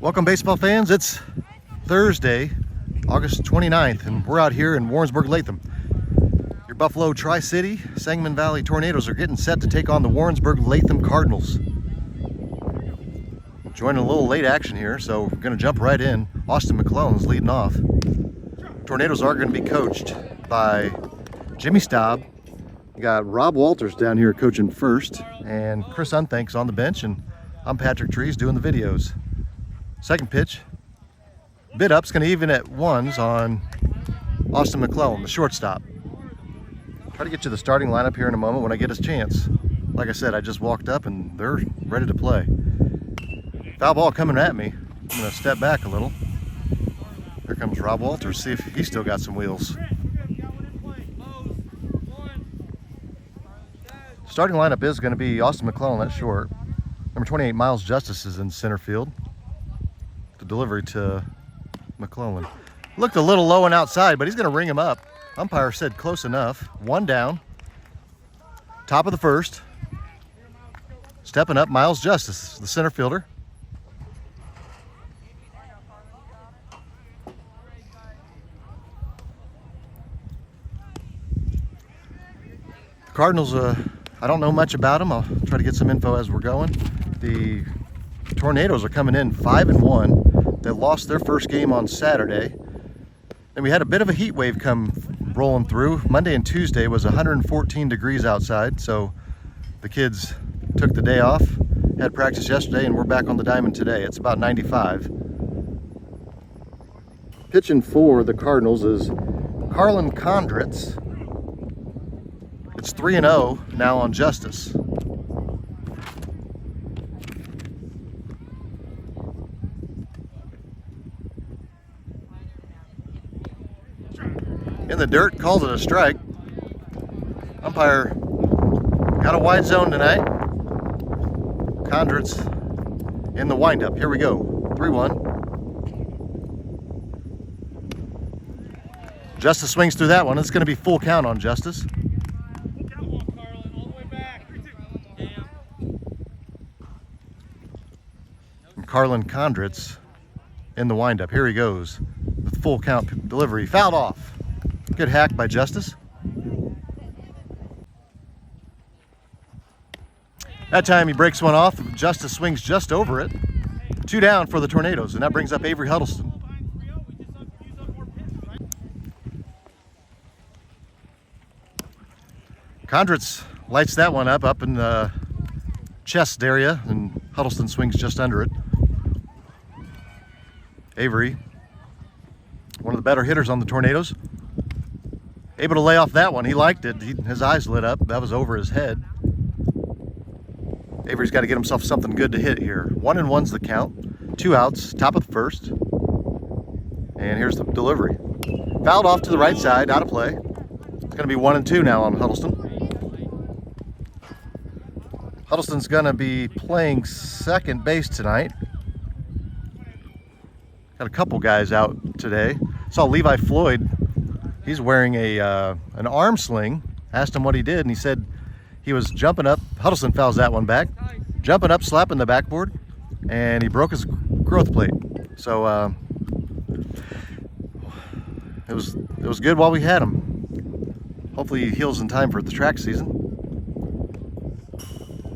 Welcome, baseball fans. It's Thursday, August 29th, and we're out here in Warrensburg-Latham. Your Buffalo Tri-City Sangamon Valley Tornadoes are getting set to take on the Warrensburg-Latham Cardinals. Joining a little late action here, so we're going to jump right in. Austin McClellan's leading off. Tornadoes are going to be coached by Jimmy Staub. We got Rob Walters down here coaching first, and Chris Unthank's on the bench, and I'm Patrick Trees doing the videos. Second pitch, bid up's going to even at ones on Austin McClellan, the shortstop. Try to get you the starting lineup here in a moment when I get his chance. Like I said, I just walked up and they're ready to play. Foul ball coming at me. I'm going to step back a little. Here comes Rob Walters, see if he's still got some wheels. Starting lineup is going to be Austin McClellan at short. Number 28, Miles Justice, is in center field. The delivery to McClellan. Looked a little low and outside, but he's going to ring him up. Umpire said close enough. One down. Top of the first. Stepping up, Miles Justice, the center fielder. The Cardinals, I don't know much about them. I'll try to get some info as we're going. The Tornadoes are coming in 5-1. They lost their first game on Saturday. And we had a bit of a heat wave come rolling through. Monday and Tuesday was 114 degrees outside, so the kids took the day off, had practice yesterday, and we're back on the diamond today. It's about 95. Pitching for the Cardinals is Carlin Condritz. It's 3-0 now on Justice. In the dirt, calls it a strike. Umpire got a wide zone tonight. Condritz in the windup. Here we go. 3-1. Justice swings through that one. It's going to be full count on Justice. And Carlin Condritz in the windup. Here he goes with full count delivery. Fouled off. Good hack by Justice. That time he breaks one off. Justice swings just over it. 2 down for the Tornadoes, and that brings up Avery Huddleston. Condritz lights that one up in the chest area, and Huddleston swings just under it. Avery, one of the better hitters on the Tornadoes. Able to lay off that one. He liked it. His eyes lit up. That was over his head. Avery's got to get himself something good to hit here. 1-1's the count. 2 outs. Top of the first. And here's the delivery. Fouled off to the right side. Out of play. It's going to be 1-2 now on Huddleston. Huddleston's going to be playing second base tonight. Got a couple guys out today. Saw Levi Floyd. He's wearing an arm sling. Asked him what he did, and he said he was jumping up. Huddleston fouls that one back. Jumping up, slapping the backboard, and he broke his growth plate. So it was good while we had him. Hopefully he heals in time for the track season.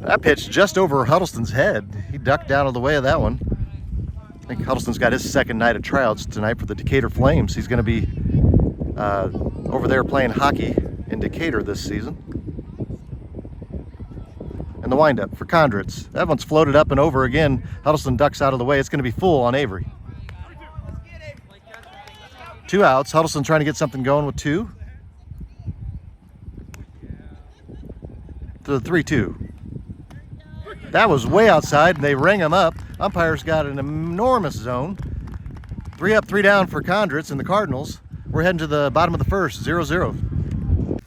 That pitch just over Huddleston's head. He ducked out of the way of that one. I think Huddleston's got his second night of tryouts tonight for the Decatur Flames. He's going to be over there playing hockey in Decatur this season. And the windup for Condritz. That one's floated up and over again. Huddleston ducks out of the way. It's going to be full on Avery. 2 outs. Huddleston trying to get something going with 2. To the 3-2. That was way outside, and they ring him up. Umpire's got an enormous zone. 3 up, 3 down for Condritz and the Cardinals. We're heading to the bottom of the first, 0-0.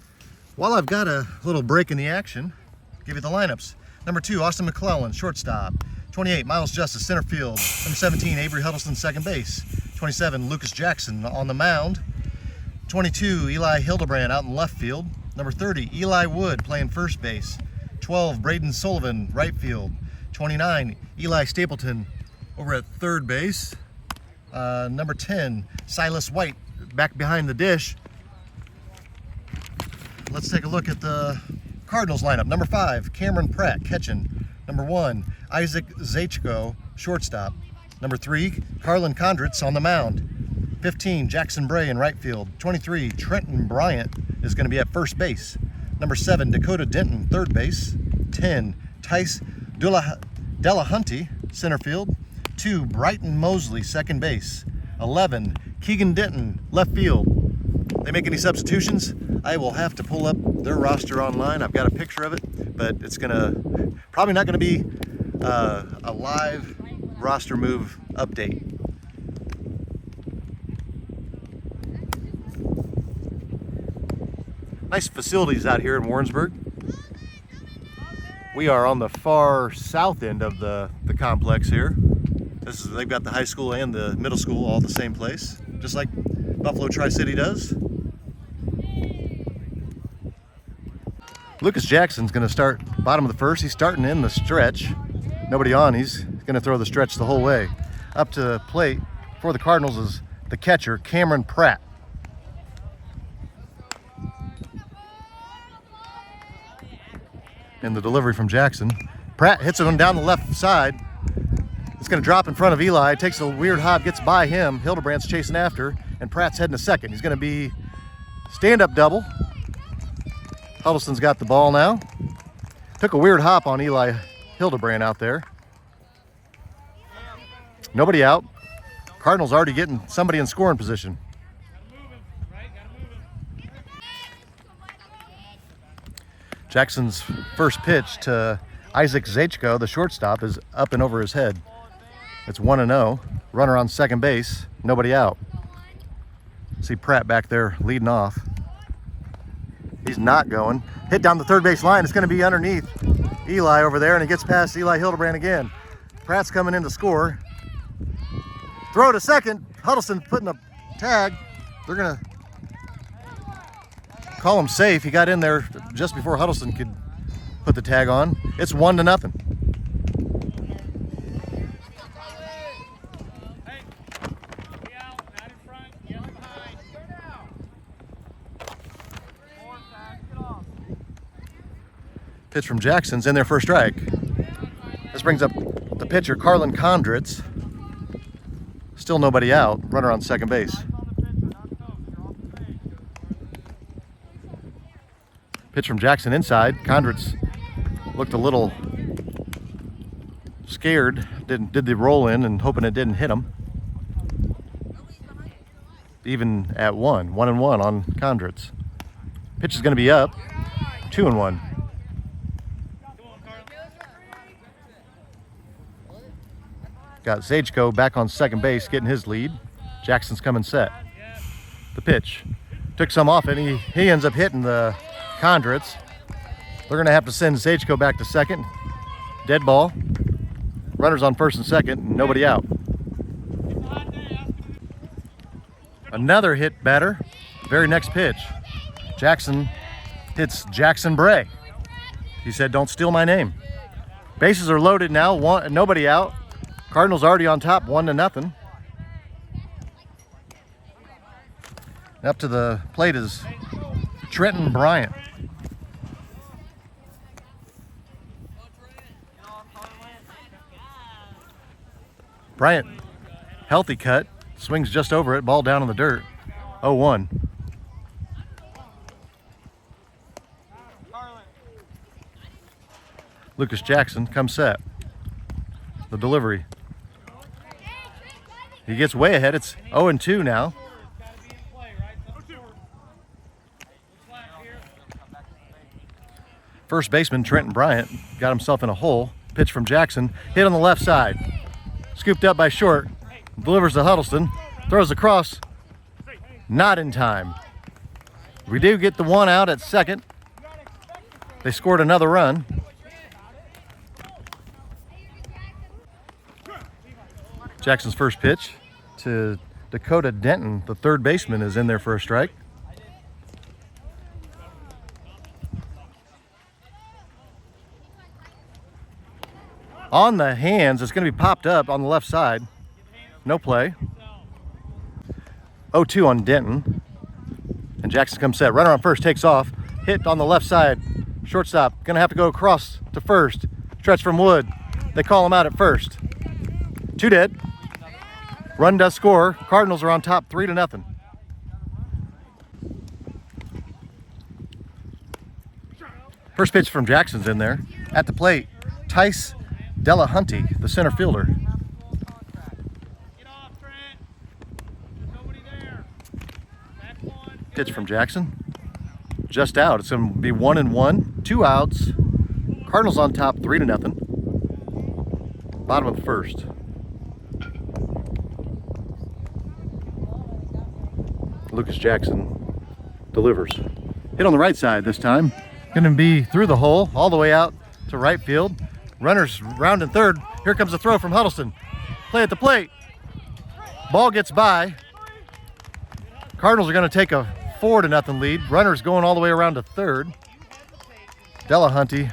While I've got a little break in the action, I'll give you the lineups. Number 2, Austin McClellan, shortstop. 28, Miles Justice, center field. Number 17, Avery Huddleston, second base. 27, Lucas Jackson on the mound. 22, Eli Hildebrand out in left field. Number 30, Eli Wood playing first base. 12, Braden Sullivan, right field. 29, Eli Stapleton Over at third base, number 10, Silas White, back behind the dish. Let's take a look at the Cardinals lineup. Number 5, Cameron Pratt, catching. Number 1, Isaac Zachko, shortstop. Number 3, Carlin Condritz on the mound. 15, Jackson Bray in right field. 23, Trenton Bryant is going to be at first base. Number 7, Dakota Denton, third base. 10, Tice Delahunty, center field. 2, Brighton Mosley, second base. 11, Keegan Denton, left field. They make any substitutions? I will have to pull up their roster online. I've got a picture of it, but it's probably not gonna be a live roster move update. Nice facilities out here in Warrensburg. We are on the far south end of the complex here. They've got the high school and the middle school all the same place, just like Buffalo Tri-City does. Lucas Jackson's going to start bottom of the first. He's starting in the stretch. Nobody on. He's going to throw the stretch the whole way. Up to the plate for the Cardinals is the catcher, Cameron Pratt. And the delivery from Jackson. Pratt hits it on down the left side. It's going to drop in front of Eli. Takes a weird hop, gets by him. Hildebrandt's chasing after, and Pratt's heading to second. He's going to be stand-up double. Huddleston's got the ball now. Took a weird hop on Eli Hildebrandt out there. Nobody out. Cardinals already getting somebody in scoring position. Jackson's first pitch to Isaac Zachko, the shortstop, is up and over his head. It's 1-0. Runner on second base. Nobody out. See Pratt back there leading off. He's not going. Hit down the third base line. It's going to be underneath Eli over there, and it gets past Eli Hildebrandt again. Pratt's coming in to score. Throw to second. Huddleston putting a tag. They're going to call him safe. He got in there just before Huddleston could put the tag on. It's 1-0. Pitch from Jackson's in there for a strike. This brings up the pitcher, Carlin Condritz. Still nobody out. Runner on second base. Pitch from Jackson inside. Condritz looked a little scared. Did the roll in and hoping it didn't hit him. Even at 1-1 on Condritz. Pitch is going to be up. 2-1. Got Zachko back on second base, getting his lead. Jackson's coming set. The pitch. Took some off it. He ends up hitting the Condritz. They're going to have to send Zachko back to second. Dead ball. Runners on first and second. Nobody out. Another hit batter. Very next pitch. Jackson hits Jackson Bray. He said, "Don't steal my name." Bases are loaded now. Nobody out. Cardinals already on top, 1-0. Up to the plate is Trenton Bryant. Bryant, healthy cut, swings just over it, ball down in the dirt. 0-1. Lucas Jackson comes set. The delivery. He gets way ahead. It's 0-2 now. First baseman Trenton Bryant got himself in a hole. Pitch from Jackson. Hit on the left side. Scooped up by short. Delivers to Huddleston. Throws across. Not in time. We do get the one out at second. They scored another run. Jackson's first pitch to Dakota Denton, the third baseman, is in there for a strike. On the hands, it's going to be popped up on the left side. No play. 0-2 on Denton. And Jackson comes set. Runner on first, takes off. Hit on the left side. Shortstop, going to have to go across to first. Stretch from Wood. They call him out at first. 2 dead. Run does score. Cardinals are on top 3-0. First pitch from Jackson's in there. At the plate, Tice Delahunty, the center fielder. Pitch from Jackson. Just out. It's going to be 1-1. 2 outs. Cardinals on top 3-0. Bottom of the first. Lucas Jackson delivers. Hit on the right side this time. Going to be through the hole, all the way out to right field. Runners round and third. Here comes a throw from Huddleston. Play at the plate. Ball gets by. Cardinals are going to take a 4-0 lead. Runners going all the way around to third. Delahunty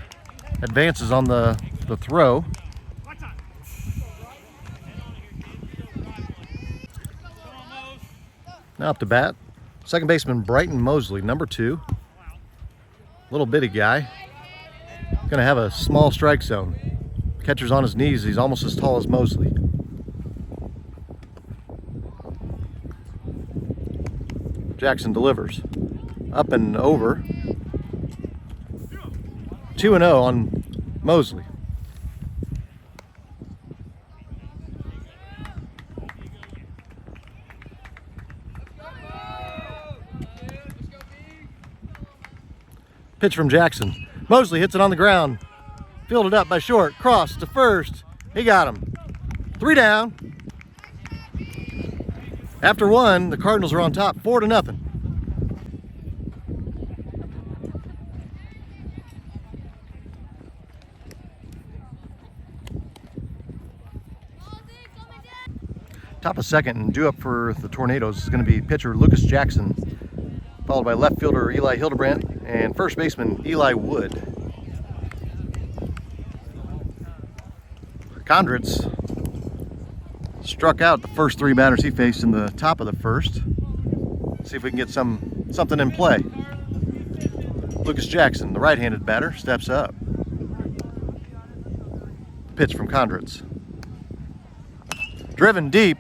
advances on the throw. Now up to bat, second baseman Brighton Mosley, number 2. Little bitty guy. Gonna have a small strike zone. Catcher's on his knees. He's almost as tall as Mosley. Jackson delivers. Up and over. 2-0 on Mosley. Pitch from Jackson. Mosley hits it on the ground. Fielded up by short. Cross to first. He got him. 3 down. After 1, the Cardinals are on top 4-0. Top of second and due up for the Tornadoes is going to be pitcher Lucas Jackson, followed by left fielder Eli Hildebrandt and first baseman Eli Wood. Condritz struck out the first 3 batters he faced in the top of the first. See if we can get something in play. Lucas Jackson, the right-handed batter, steps up. Pitch from Condritz. Driven deep,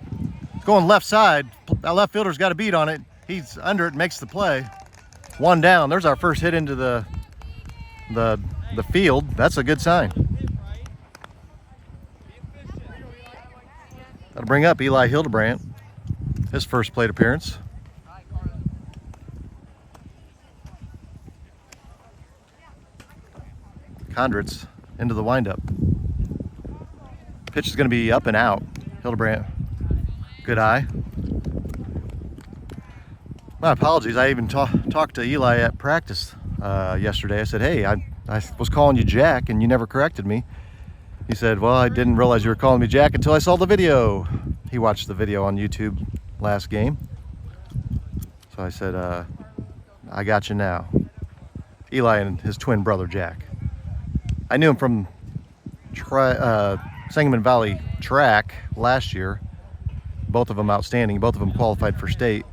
going left side. That left fielder's got a beat on it. He's under it, makes the play. 1 down. There's our first hit into the field. That's a good sign. That'll bring up Eli Hildebrandt, his first plate appearance. Condritz into the windup. Pitch is going to be up and out. Hildebrandt, good eye. My apologies. I even talked to Eli at practice yesterday. I said, hey, I was calling you Jack and you never corrected me. He said, well, I didn't realize you were calling me Jack until I saw the video. He watched the video on YouTube last game. So I said, I got you now. Eli and his twin brother, Jack. I knew him from Sangamon Valley track last year. Both of them outstanding. Both of them qualified for state.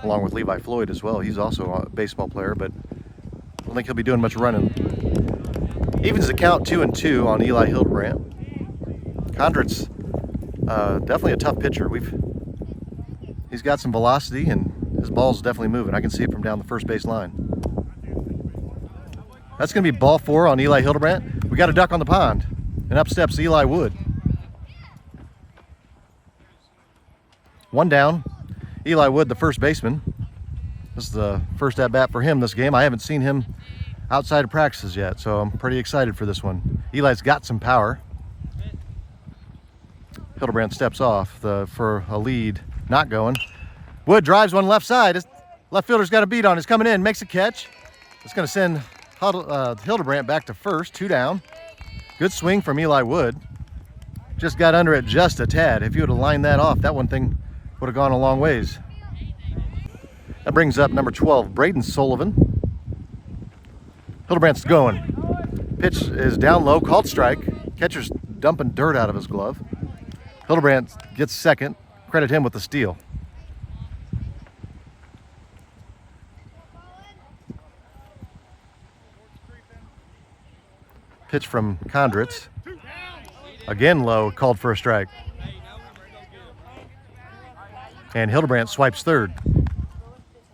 Along with Levi Floyd as well. He's also a baseball player, but I don't think he'll be doing much running. Evens the count 2-2 on Eli Hildebrandt. Condritz, definitely a tough pitcher. He's got some velocity and his ball's definitely moving. I can see it from down the first base line. That's going to be ball 4 on Eli Hildebrandt. We got a duck on the pond, and up steps Eli Wood. 1 down. Eli Wood, the first baseman. This is the first at-bat for him this game. I haven't seen him outside of practices yet, so I'm pretty excited for this one. Eli's got some power. Hildebrandt steps off for a lead. Not going. Wood drives one left side. His left fielder's got a beat on. He's coming in, makes a catch. It's going to send Hildebrandt back to first, 2 down. Good swing from Eli Wood. Just got under it just a tad. If you would have lined that off, that one thing would have gone a long ways. That brings up number 12, Braden Sullivan. Hildebrandt's going. Pitch is down low, called strike. Catcher's dumping dirt out of his glove. Hildebrandt gets second. Credit him with the steal. Pitch from Kondritz. Again low, called for a strike. And Hildebrandt swipes third.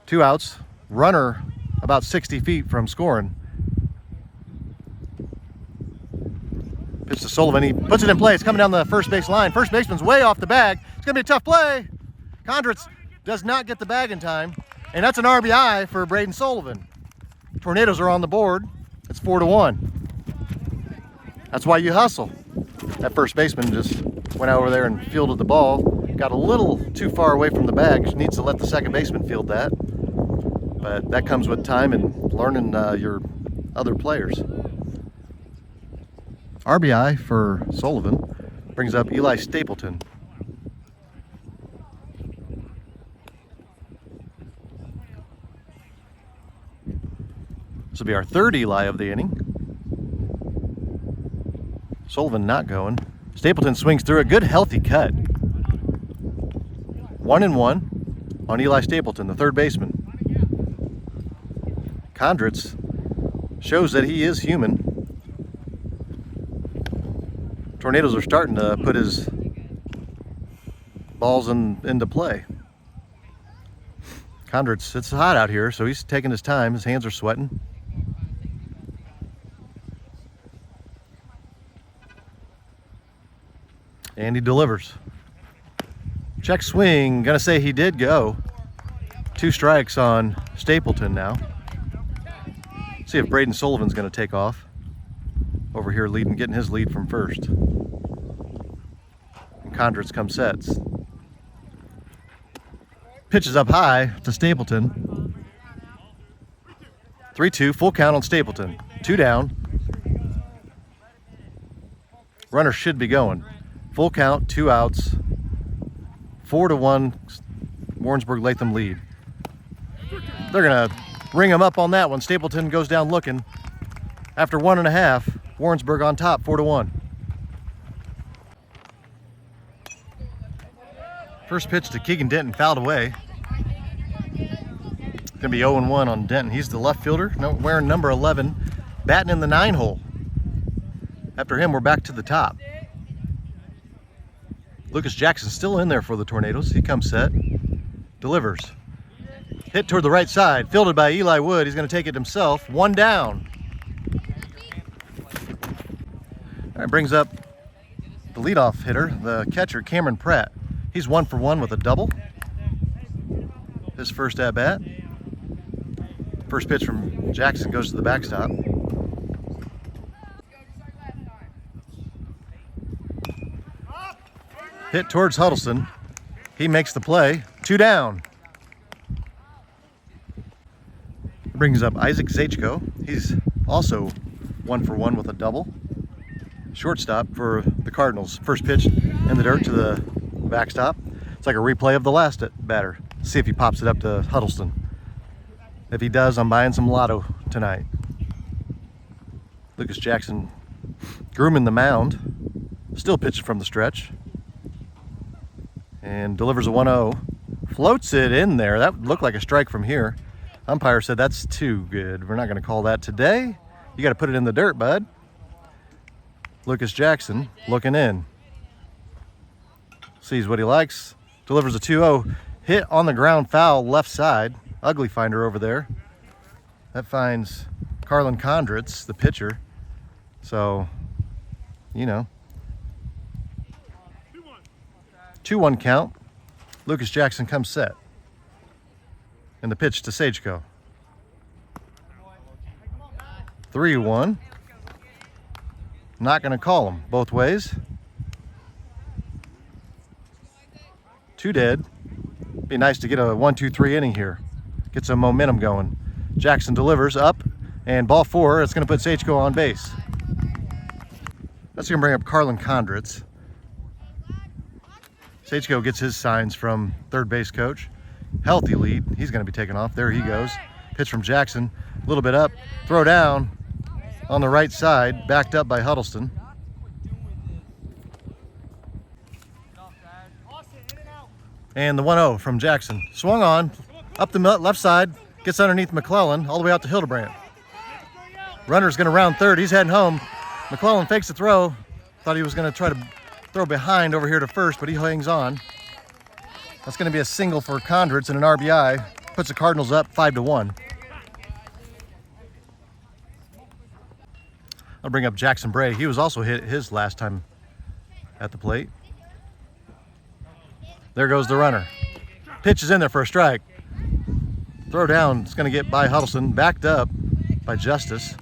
2 outs. Runner about 60 feet from scoring. Pitch to Sullivan. He puts it in play. It's coming down the first base line. First baseman's way off the bag. It's going to be a tough play. Kondritz does not get the bag in time. And that's an RBI for Braden Sullivan. Tornadoes are on the board. It's 4-1. That's why you hustle. That first baseman just went over there and fielded the ball. Got a little too far away from the bag. Needs to let the second baseman field that. But that comes with time and learning your other players. RBI for Sullivan brings up Eli Stapleton. This will be our third Eli of the inning. Sullivan not going. Stapleton swings through a good healthy cut. 1-1 on Eli Stapleton, the third baseman. Kondritz shows that he is human. Tornadoes are starting to put his balls into play. Kondritz, it's hot out here, so he's taking his time. His hands are sweating. And he delivers. Check swing, gonna say he did go. 2 strikes on Stapleton now. See if Braden Sullivan's gonna take off. Over here getting his lead from first. And Kondritz comes sets. Pitches up high to Stapleton. 3-2, full count on Stapleton. 2 down. Runner should be going. Full count, 2 outs. 4-1, Warrensburg-Latham lead. They're gonna ring him up on that one. Stapleton goes down looking. After 1.5, Warrensburg on top, 4-1. First pitch to Keegan Denton, fouled away. It's gonna be 0-1 on Denton. He's the left fielder, wearing number 11, batting in the 9 hole. After him, we're back to the top. Lucas Jackson still in there for the Tornadoes. He comes set, delivers. Hit toward the right side, fielded by Eli Wood. He's going to take it himself. 1 down. All right, brings up the leadoff hitter, the catcher, Cameron Pratt. He's 1 for 1 with a double. His first at bat. First pitch from Jackson goes to the backstop. Hit towards Huddleston. He makes the play. 2 down. Brings up Isaac Zachko. He's also 1 for 1 with a double. Shortstop for the Cardinals. First pitch in the dirt to the backstop. It's like a replay of the last batter. See if he pops it up to Huddleston. If he does, I'm buying some lotto tonight. Lucas Jackson grooming the mound. Still pitching from the stretch. And delivers a 1-0. Floats it in there. That looked like a strike from here. Umpire said that's too good. We're not going to call that today. You got to put it in the dirt, bud. Lucas Jackson looking in. Sees what he likes. Delivers a 2-0. Hit on the ground foul left side. Ugly finder over there. That finds Carlin Kondritz, the pitcher. So, you know. 2-1 count. Lucas Jackson comes set. And the pitch to Zachko. 3-1. Not going to call him both ways. 2 dead. Be nice to get a 1-2-3 inning here. Get some momentum going. Jackson delivers up and ball 4. It's going to put Zachko on base. That's going to bring up Carlin Kondritz. Zachko gets his signs from third base coach. Healthy lead. He's going to be taken off. There he goes. Pitch from Jackson. A little bit up. Throw down. on the right side, backed up by Huddleston. And the 1-0 from Jackson. Swung on, up the left side, gets underneath McClellan, all the way out to Hildebrandt. Runner's gonna round third, he's heading home. McClellan fakes the throw. Thought he was gonna try to throw behind over here to first, but he hangs on. That's gonna be a single for Condritz and an RBI. Puts the Cardinals up 5-1. I'll bring up Jackson Bray. He was also hit his last time at the plate. There goes the runner. Pitch is in there for a strike. Throw down, it's gonna get by Huddleston, backed up by Justice.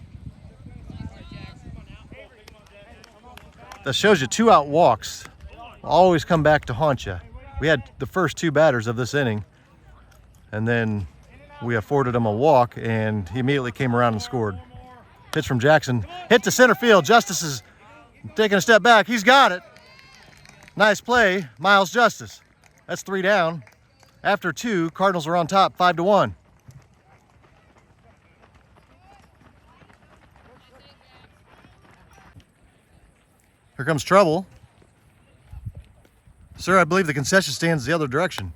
That shows you 2 out walks always come back to haunt you. We had the first 2 batters of this inning, and then we afforded him a walk, and he immediately came around and scored. Pitch from Jackson, hit to center field. Justice is taking a step back. He's got it. Nice play, Miles Justice. That's 3 down. After 2, Cardinals are on top, 5-1. Here comes trouble. Sir, I believe the concession stand's the other direction.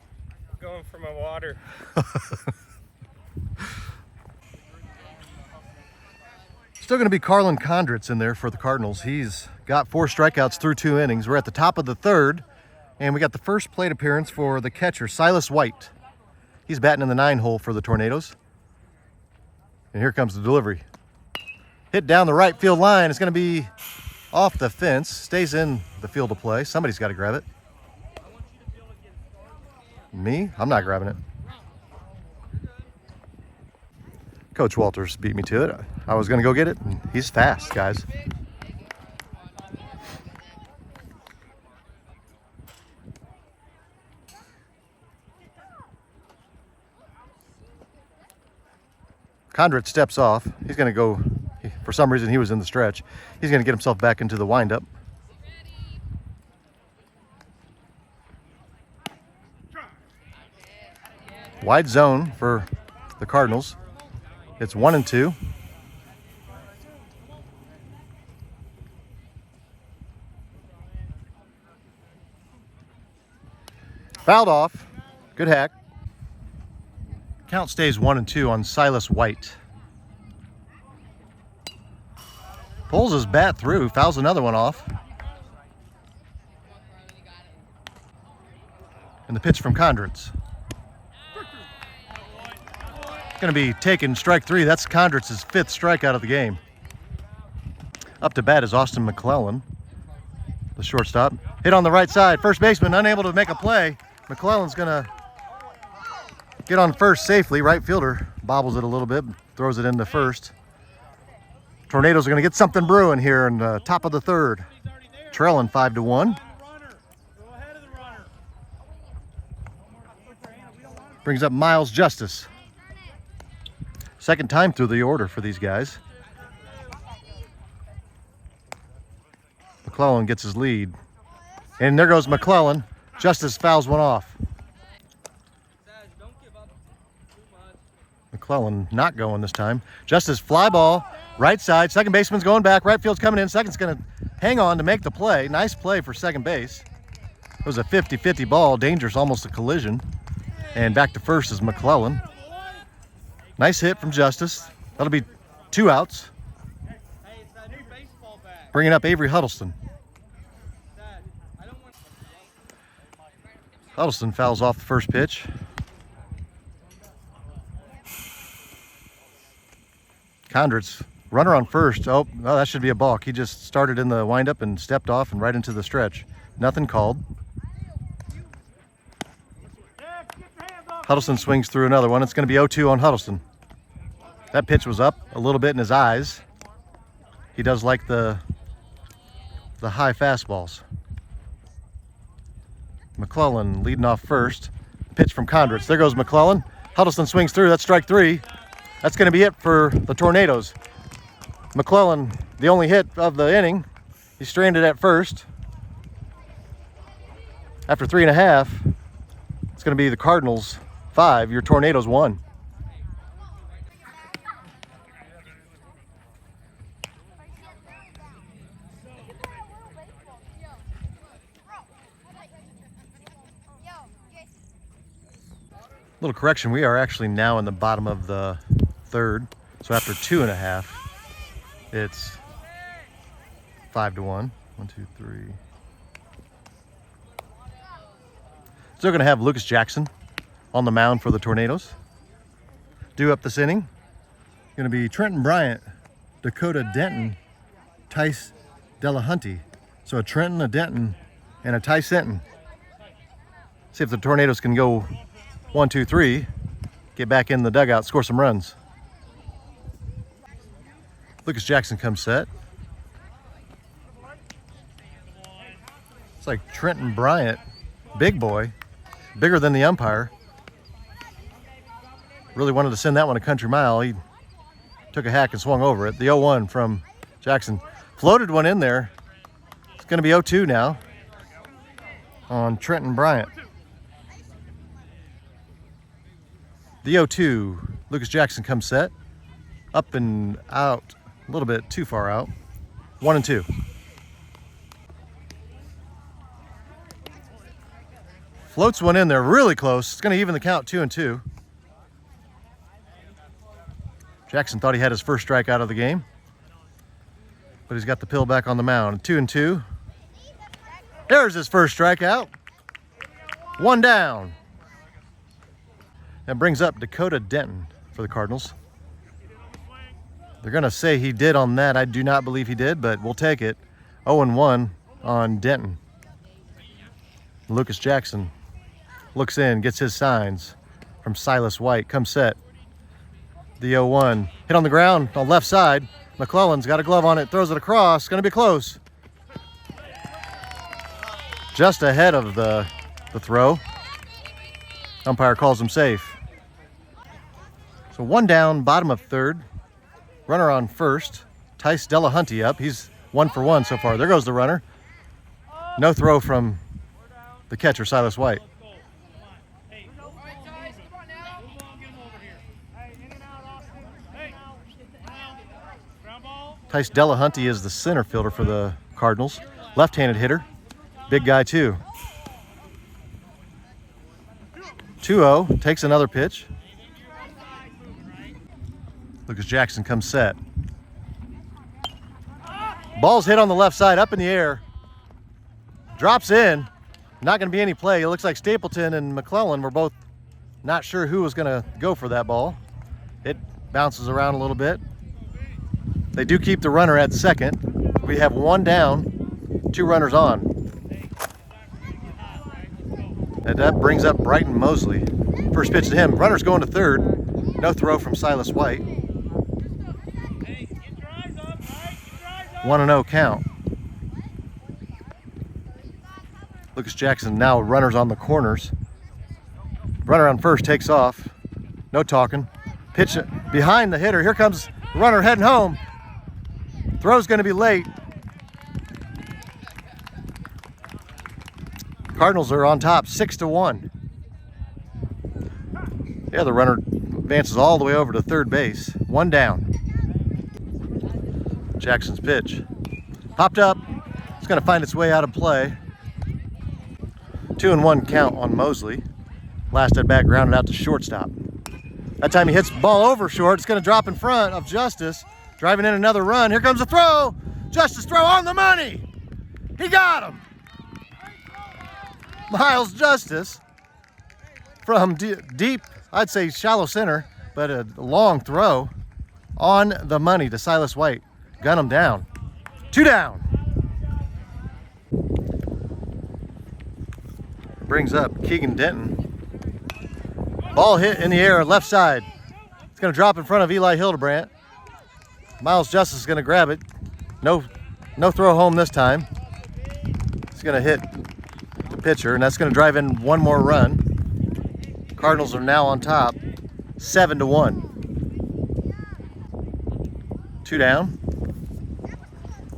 Going for my water. Still going to be Carlin Condritz in there for the Cardinals. He's got 4 strikeouts through 2 innings. We're at the top of the 3rd, and we got the first plate appearance for the catcher, Silas White. He's batting in the 9 hole for the Tornadoes. And here comes the delivery. Hit down the right field line. It's going to be off the fence. Stays in the field of play. Somebody's got to grab it. Me? I'm not grabbing it. Coach Walters beat me to it. I was going to go get it. He's fast, guys. Condritz steps off. He's going to go, for some reason he was in the stretch. He's going to get himself back into the windup. Wide zone for the Cardinals. It's 1-2. Fouled off. Good hack. Count stays 1-2 on Silas White. Pulls his bat through, fouls another one off. And the pitch from Condritz. Going to be taken strike 3. That's Condritz's 5th strikeout of the game. Up to bat is Austin McClellan, the shortstop. Hit on the right side. First baseman unable to make a play. McClellan's going to get on first safely. Right fielder bobbles it a little bit, throws it into first. Tornadoes are going to get something brewing here in the top of the 3rd. Trailing 5-1. Brings up Miles Justice. Second time through the order for these guys. McClellan gets his lead. And there goes McClellan. Justice fouls one off. McClellan not going this time. Justice fly ball, right side. Second baseman's going back. Right field's coming in. Second's going to hang on to make the play. Nice play for second base. It was a 50-50 ball. Dangerous, almost a collision. And back to first is McClellan. Nice hit from Justice. That'll be 2 outs. Bringing up Avery Huddleston. Huddleston fouls off the first pitch. Condritz, runner on first. Oh, that should be a balk. He just started in the windup and stepped off and right into the stretch. Nothing called. Huddleston swings through another one. It's going to be 0-2 on Huddleston. That pitch was up a little bit in his eyes. He does like the high fastballs. McClellan leading off first. Pitch from Condritz. There goes McClellan. Huddleston swings through. That's strike 3. That's going to be it for the Tornadoes. McClellan, the only hit of the inning. He's stranded at first. After 3.5, it's going to be the Cardinals 5, your Tornadoes 1. Little correction, we are actually now in the bottom of the third. So after 2.5, it's 5-1. 1, 2, 3. Still going to have Lucas Jackson on the mound for the Tornadoes. Due up this inning, going to be Trenton Bryant, Dakota Denton, Tice Delahunty. So a Trenton, a Denton, and a Tice Denton. See if the Tornadoes can go 1, 2, 3, get back in the dugout, score some runs. Lucas Jackson comes set. It's like Trenton Bryant, big boy, bigger than the umpire. Really wanted to send that one a country mile. He took a hack and swung over it. The 0-1 from Jackson. Floated one in there. It's going to be 0-2 now on Trenton Bryant. The 0-2, Lucas Jackson comes set. Up and out, a little bit too far out. 1 and 2. Floats one in there really close. It's going to even the count 2 and 2. Jackson thought he had his first strikeout of the game, but he's got the pill back on the mound. 2 and 2. There's his first strikeout. 1 down. That brings up Dakota Denton for the Cardinals. They're going to say he did on that. I do not believe he did, but we'll take it. 0-1 on Denton. Lucas Jackson looks in, gets his signs from Silas White. Comes set. The 0-1. Hit on the ground on left side. McClellan's got a glove on it, throws it across. Going to be close. Just ahead of the throw. Umpire calls him safe. So 1 down, bottom of third. Runner on first. Tice Delahunty up. He's 1 for 1 so far. There goes the runner. No throw from the catcher, Silas White. Tice Delahunty is the center fielder for the Cardinals. Left-handed hitter. Big guy too. 2-0, takes another pitch. Lucas Jackson comes set. Ball's hit on the left side, up in the air. Drops in. Not going to be any play. It looks like Stapleton and McClellan were both not sure who was going to go for that ball. It bounces around a little bit. They do keep the runner at second. We have 1 down, 2 runners on. And that brings up Brighton Mosley. First pitch to him. Runner's going to third. No throw from Silas White. 1-0 count. Lucas Jackson now runners on the corners. Runner on first takes off. No talking. Pitch behind the hitter. Here comes the runner heading home. Throw's going to be late. Cardinals are on top, 6-1. Yeah, the runner advances all the way over to third base. 1 down. Jackson's pitch. Popped up. It's going to find its way out of play. 2-1 count on Mosley. Last at bat grounded out to shortstop. That time he hits the ball over short. It's going to drop in front of Justice. Driving in another run. Here comes the throw. Justice throw on the money. He got him. Miles Justice from deep, I'd say shallow center, but a long throw on the money to Silas White. Gun him down. 2 down. Brings up Keegan Denton. Ball hit in the air, left side. It's going to drop in front of Eli Hildebrandt. Miles Justice is going to grab it. No throw home this time. It's going to hit the pitcher, and that's going to drive in 1 more run. Cardinals are now on top, 7-1. 2 down.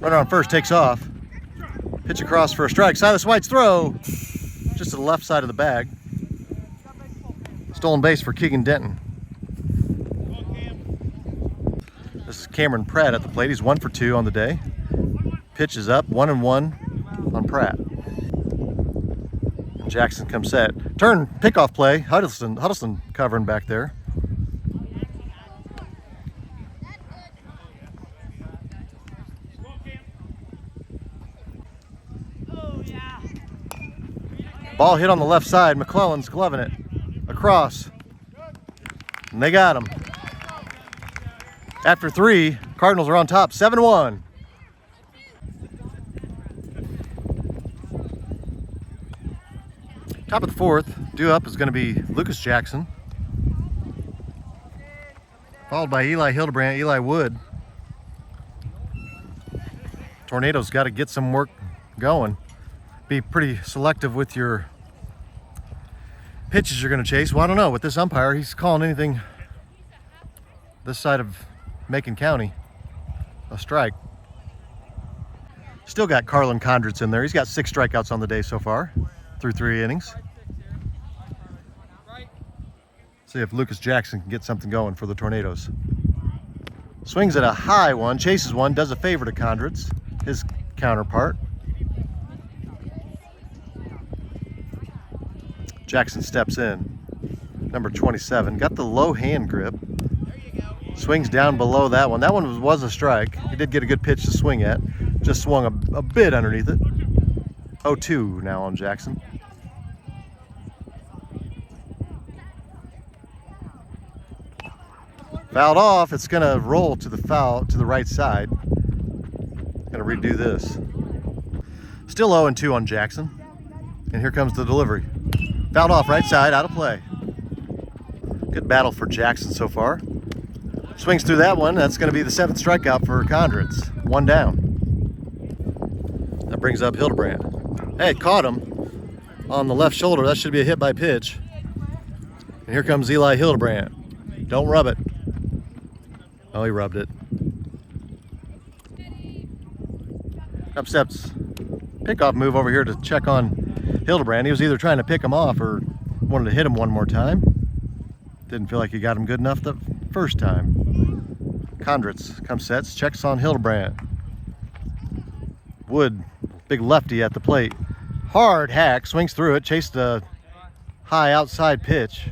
Runner on first takes off. Pitch across for a strike. Silas White's throw just to the left side of the bag. Stolen base for Keegan Denton. This is Cameron Pratt at the plate. He's 1 for 2 on the day. Pitch is up, 1-1 on Pratt. Jackson comes set. Turn pickoff play. Huddleston covering back there. Ball hit on the left side. McClellan's gloving it across. And they got him. After 3, Cardinals are on top, 7-1. Top of the 4th, due up is going to be Lucas Jackson, followed by Eli Hildebrandt, Eli Wood. Tornadoes got to get some work going. Be pretty selective with your pitches you're going to chase. Well, I don't know. With this umpire, he's calling anything this side of Macon County a strike. Still got Carlin Condritz in there. He's got 6 strikeouts on the day so far through 3 innings. See if Lucas Jackson can get something going for the Tornadoes. Swings at a high one, chases one, does a favor to Condritz, his counterpart. Jackson steps in, number 27. Got the low hand grip. Swings down below that one. That one was a strike. He did get a good pitch to swing at. Just swung a bit underneath it. 0-2 now on Jackson. Fouled off. It's going to roll to the right side. Going to redo this. Still 0-2 on Jackson. And here comes the delivery. Fouled off right side, out of play. Good battle for Jackson so far. Swings through that one. That's going to be the 7th strikeout for Condritz. 1 down. That brings up Hildebrandt. Hey, caught him on the left shoulder. That should be a hit by pitch. And here comes Eli Hildebrandt. Don't rub it. Oh, he rubbed it. Up steps pickoff move over here to check on Hildebrandt. He was either trying to pick him off or wanted to hit him one more time. Didn't feel like he got him good enough the first time. Condritz comes sets, checks on Hildebrandt. Wood, big lefty at the plate. Hard hack, swings through it, chased a high outside pitch.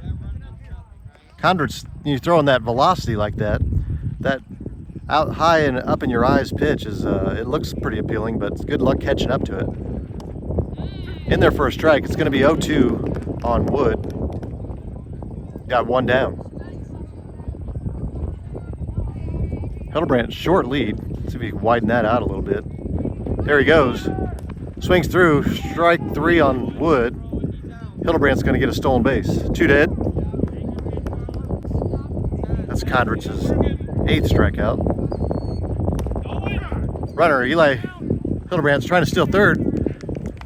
Condritz, you throw in that velocity like that out high and up in your eyes pitch is it looks pretty appealing, but good luck catching up to it. In there for a strike. It's going to be 0-2 on Wood. Got 1 down. Hildebrandt short lead. Let's see if he can widen that out a little bit. There he goes. Swings through. Strike 3 on Wood. Hildebrandt's going to get a stolen base. 2 dead. That's Condritz's 8th strikeout. Runner Eli Hildebrandt's trying to steal third.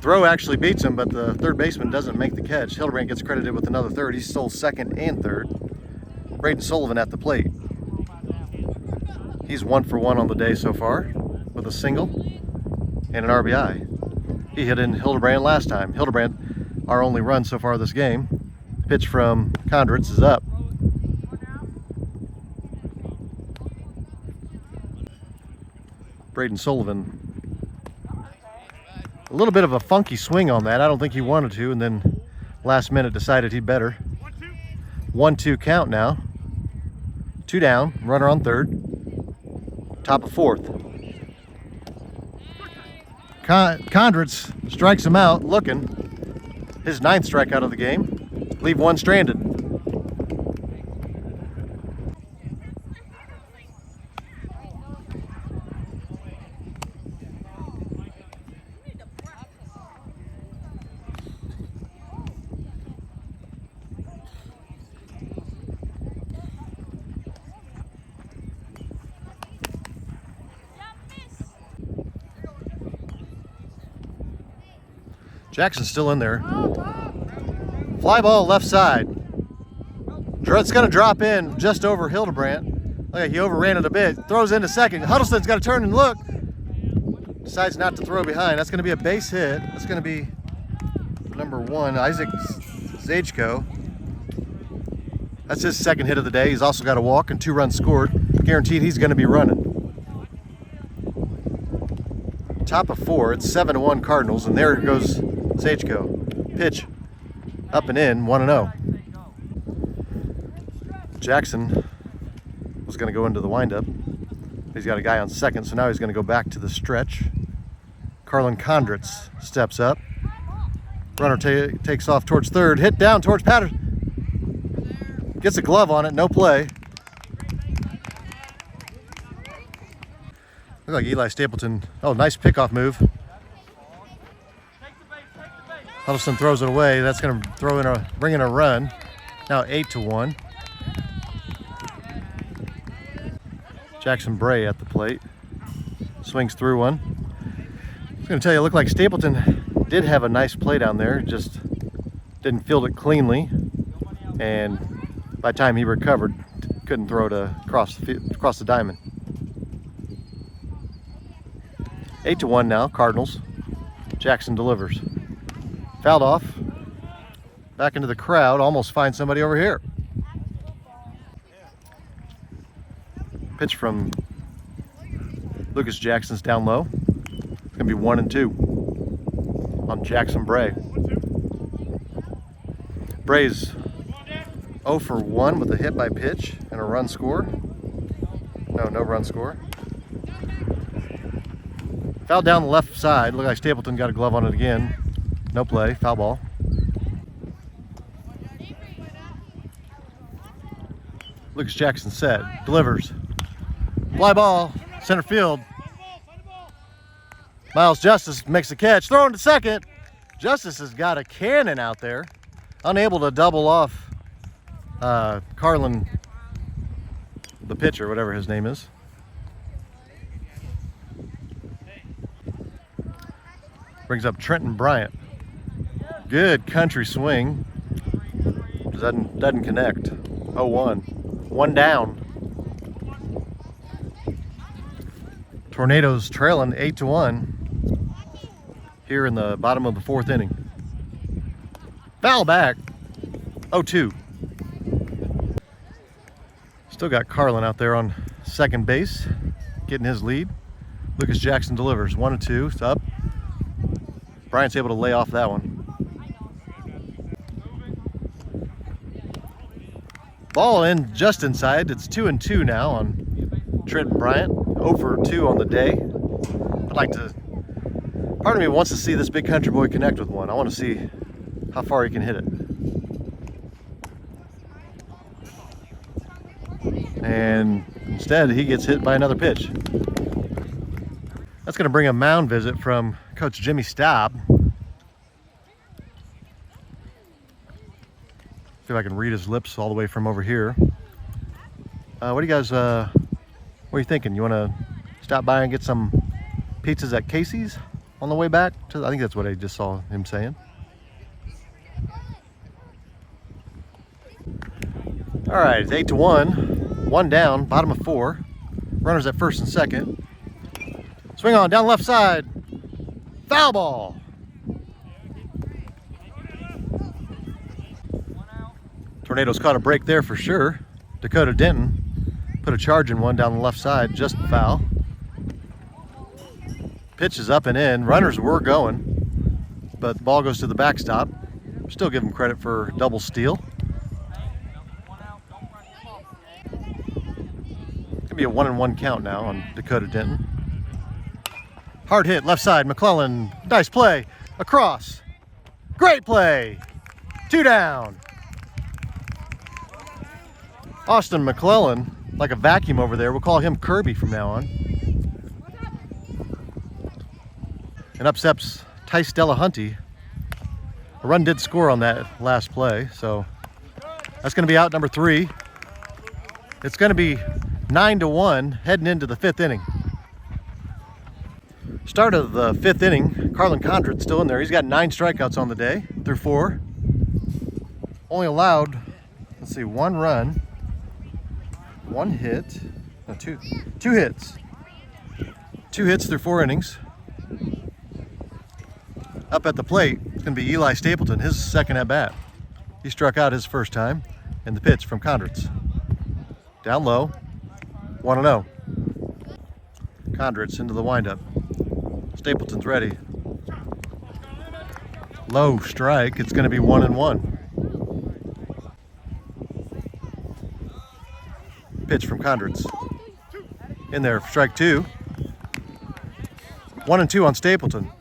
Throw actually beats him, but the third baseman doesn't make the catch. Hildebrandt gets credited with another third. He stole 2nd and 3rd. Braden Sullivan at the plate. He's 1 for 1 on the day so far with a single and an RBI. He hit in Hildebrandt last time. Hildebrandt, our only run so far this game. Pitch from Condritz is up. Braden Sullivan. A little bit of a funky swing on that. I don't think he wanted to, and then last minute decided he'd better. 1-2 count now. 2 down, runner on 3rd. Top of 4th. Condritz strikes him out, looking. His 9th strikeout of the game. Leave 1 stranded. Jackson's still in there. Fly ball left side. It's going to drop in just over Hildebrandt. Look, like he overran it a bit. Throws into second. Huddleston's got to turn and look. Decides not to throw behind. That's going to be a base hit. That's going to be number 1, Isaac Zajko. That's his 2nd hit of the day. He's also got a walk and 2 runs scored. Guaranteed he's going to be running. Top of 4. It's 7-1 Cardinals, and there goes Zajko. Pitch Up and in, 1-0. Jackson was going to go into the windup. He's got a guy on second, so now he's going to go back to the stretch. Carlin Condritz steps up. Runner takes off towards third. Hit down towards Patterson. Gets a glove on it, no play. Look like Eli Stapleton. Oh, nice pickoff move. Huddleston throws it away. That's going to bring in a run. Now 8-1. Jackson Bray at the plate. Swings through one. I was going to tell you, it looked like Stapleton did have a nice play down there. Just didn't field it cleanly. And by the time he recovered, couldn't throw it across the diamond. 8-1 now, Cardinals. Jackson delivers. Fouled off. Back into the crowd. Almost finds somebody over here. Pitch from Lucas Jackson's down low. It's going to be 1-2 on Jackson Bray. Bray's 0 for 1 with a hit by pitch and a run score. No run score. Foul down the left side. Looked like Stapleton got a glove on it again. No play. Foul ball. Lucas Jackson set. Delivers. Fly ball. Center field. Miles Justice makes a catch. Throwing to second. Justice has got a cannon out there. Unable to double off Carlin, the pitcher, whatever his name is. Brings up Trenton Bryant. Good country swing. Doesn't connect. 0-1. One down. Tornadoes trailing 8-1 here in the bottom of the 4th inning. Foul back. 0-2. Still got Carlin out there on second base, getting his lead. Lucas Jackson delivers. 1-2. It's up. Bryant's able to lay off that one. Ball in just inside. It's 2-2 now on Trenton Bryant. 0 for 2 on the day. Part of me wants to see this big country boy connect with one. I want to see how far he can hit it. And instead, he gets hit by another pitch. That's going to bring a mound visit from Coach Jimmy Staub. See if I can read his lips all the way from over here. What do you guys, what are you thinking? You want to stop by and get some pizzas at Casey's on the way back? I think that's what I just saw him saying. All right, it's 8-1. One down, bottom of 4. Runners at first and second. Swing on, down left side. Foul ball. Tornadoes caught a break there for sure. Dakota Denton put a charge in one down the left side, just foul. Pitch is up and in. Runners were going, but the ball goes to the backstop. Still give him credit for double steal. Gonna be a 1-1 count now on Dakota Denton. Hard hit, left side, McClellan. Nice play, across. Great play. 2 down. Austin McClellan, like a vacuum over there. We'll call him Kirby from now on. And upsets Tice Delahunty. A run did score on that last play, so that's going to be out number 3. It's going to be 9-1 heading into the 5th inning. Start of the 5th inning, Carlin Condritz still in there. He's got 9 strikeouts on the day through 4. Only allowed, 1 run, 1 hit, no, 2 hits. 2 hits through 4 innings. Up at the plate, it's going to be Eli Stapleton, his second at bat. He struck out his first time, and the pitch from Condritz. Down low, 1-0. Condritz into the windup. Stapleton's ready. Low strike, it's going to be 1-1. pitch from Condrits. In there, strike 2. 1-2 on Stapleton.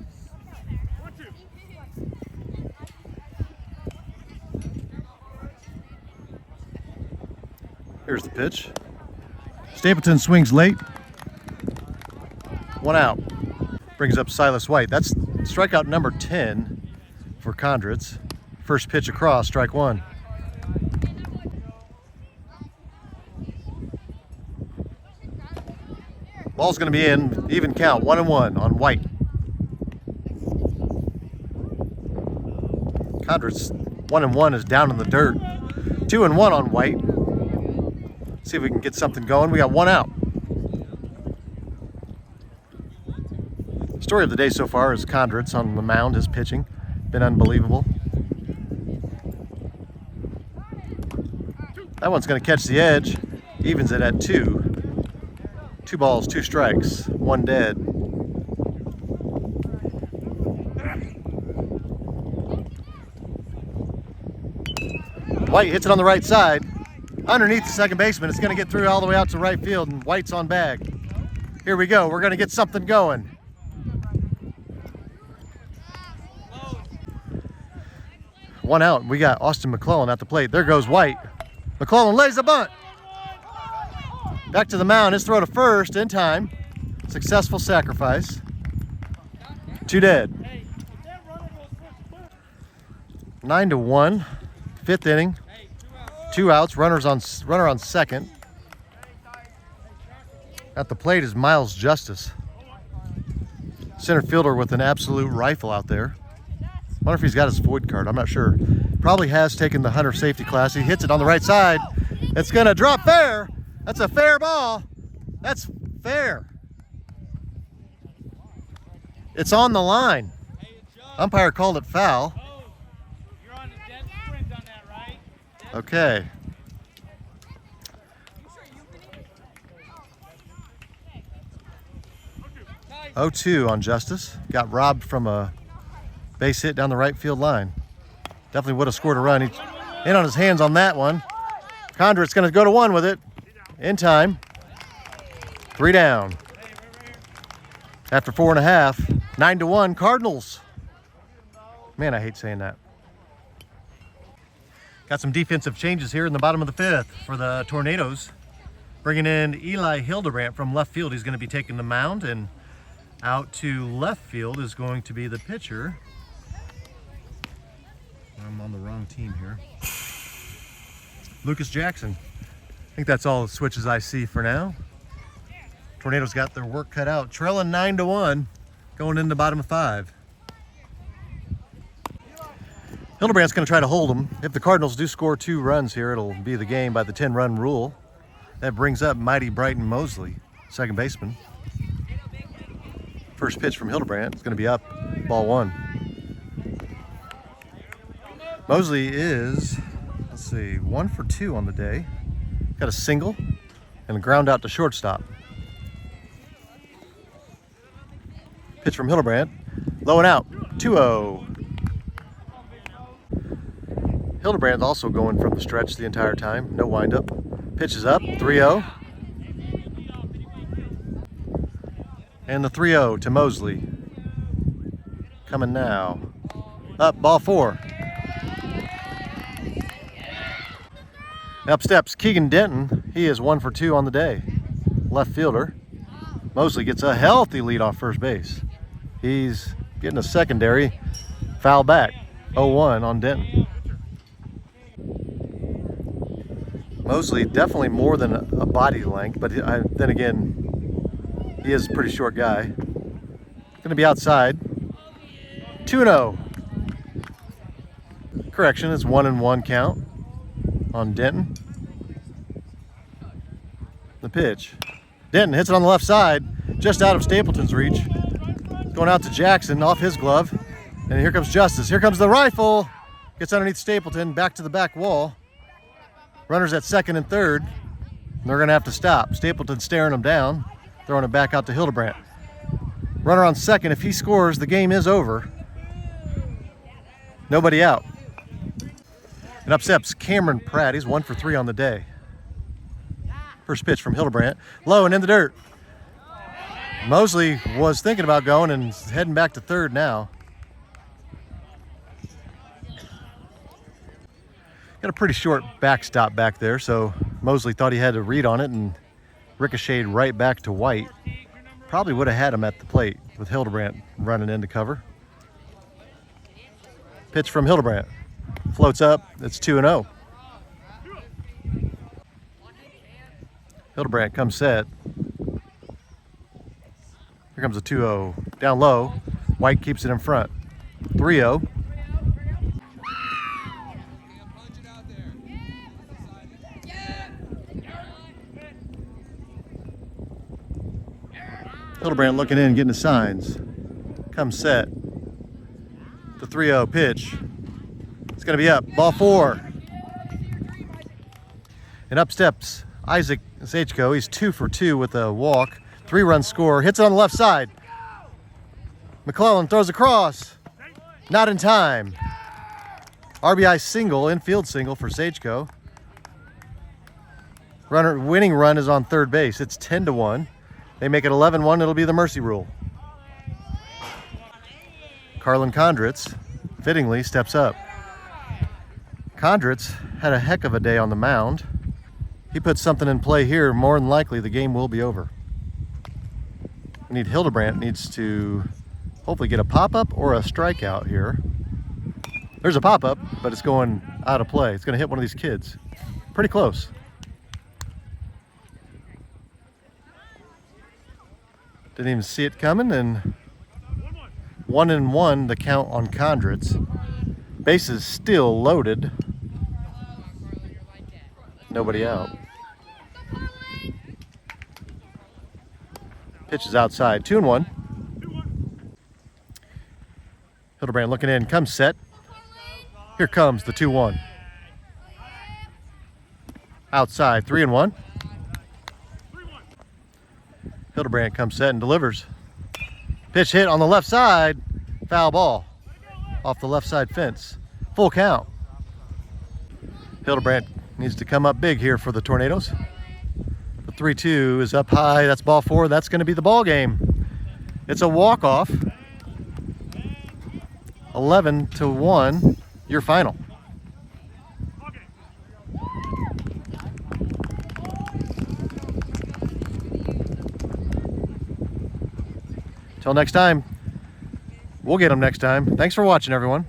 Here's the pitch. Stapleton swings late. 1 out. Brings up Silas White. That's strikeout number 10 for Condrits. First pitch across, strike 1. Ball's going to be in, even count, 1-1 on White. Condrits 1-1 is down in the dirt. 2-1 on White. See if we can get something going. We got 1 out. Story of the day so far is Condrits on the mound, his pitching. Been unbelievable. That one's going to catch the edge. Evens it at 2. 2 balls, 2 strikes, 1 dead. White hits it on the right side. Underneath the second baseman. It's going to get through all the way out to right field, and White's on bag. Here we go. We're going to get something going. One out. We got Austin McClellan at the plate. There goes White. McClellan lays a bunt. Back to the mound. His throw to first in time. Successful sacrifice. 2 dead. 9-1. 5th inning. 2 outs. Runner on second. At the plate is Miles Justice. Center fielder with an absolute rifle out there. Wonder if he's got his void card. I'm not sure. Probably has taken the Hunter safety class. He hits it on the right side. It's going to drop fair. That's a fair ball. That's fair. It's on the line. Umpire called it foul. You're on the dead sprint on that, right? Okay. Oh, 2 on Justice. Got robbed from a base hit down the right field line. Definitely would have scored a run. He's in on his hands on that one. Condrit's going to go to 1 with it. In time. 3 down. After 4.5. 9-1 Cardinals. Man, I hate saying that. Got some defensive changes here in the bottom of the 5th for the Tornadoes. Bringing in Eli Hildebrandt from left field. He's going to be taking the mound, and out to left field is going to be the pitcher. I'm on the wrong team here. Lucas Jackson. I think that's all the switches I see for now. Tornadoes got their work cut out. Trailing 9-1, going in the bottom of 5. Hildebrandt's going to try to hold them. If the Cardinals do score 2 runs here, it'll be the game by the 10-run rule. That brings up mighty Brighton Mosley, second baseman. First pitch from Hildebrandt. It's going to be up, ball 1. Mosley is, let's see, 1 for 2 on the day. Got a single and a ground out to shortstop. Pitch from Hildebrandt, low and out, 2-0. Hildebrandt also going from the stretch the entire time, no windup. Pitch is up, 3-0. And the 3-0 to Mosley. Coming now. Up, ball 4. Up steps Keegan Denton. He is 1 for 2 on the day. Left fielder. Mosley gets a healthy lead off first base. He's getting a secondary foul back. 0-1 on Denton. Mosley definitely more than a body length, but then again, he is a pretty short guy. Going to be outside. 2-0. Correction, it's 1-1 count on Denton. The pitch. Denton hits it on the left side, just out of Stapleton's reach. Going out to Jackson, off his glove. And here comes Justice. Here comes the rifle. Gets underneath Stapleton, back to the back wall. Runners at second and third. And they're going to have to stop. Stapleton staring him down, throwing it back out to Hildebrandt. Runner on second. If he scores, the game is over. Nobody out. And up steps Cameron Pratt. He's 1 for 3 on the day. First pitch from Hildebrandt. Low and in the dirt. Mosley was thinking about going and heading back to third now. Got a pretty short backstop back there, so Mosley thought he had to read on it and ricocheted right back to White. Probably would have had him at the plate with Hildebrandt running into cover. Pitch from Hildebrandt. Floats up. It's 2-0. Hildebrandt comes set. Here comes a 2-0. Down low. White keeps it in front. 3-0. Hildebrandt looking in, getting the signs. Comes set. The 3-0 pitch. It's going to be up. Ball 4. And up steps Isaac Sachko. He's 2 for 2 with a walk. 3-run score. Hits it on the left side. McClellan throws across. Not in time. RBI single, infield single for Sachko. Winning run is on third base. It's 10-1. They make it 11-1. It'll be the mercy rule. Carlin Condritz fittingly steps up. Condritz had a heck of a day on the mound. He puts something in play here. More than likely, the game will be over. We need Hildebrandt needs to hopefully get a pop-up or a strikeout here. There's a pop-up, but it's going out of play. It's going to hit one of these kids. Pretty close. Didn't even see it coming, and 1-1 the count on Condritz. Bases still loaded. Nobody out. Pitch is outside. 2-1. Hildebrandt looking in. Comes set. Here comes the 2-1. Outside. 3-1. Hildebrandt comes set and delivers. Pitch hit on the left side. Foul ball. Off the left side fence. Full count. Hildebrandt needs to come up big here for the Tornadoes. The 3-2 is up high. That's ball 4. That's going to be the ball game. It's a walk-off. 11-1. Your final. Till next time. We'll get them next time. Thanks for watching, everyone.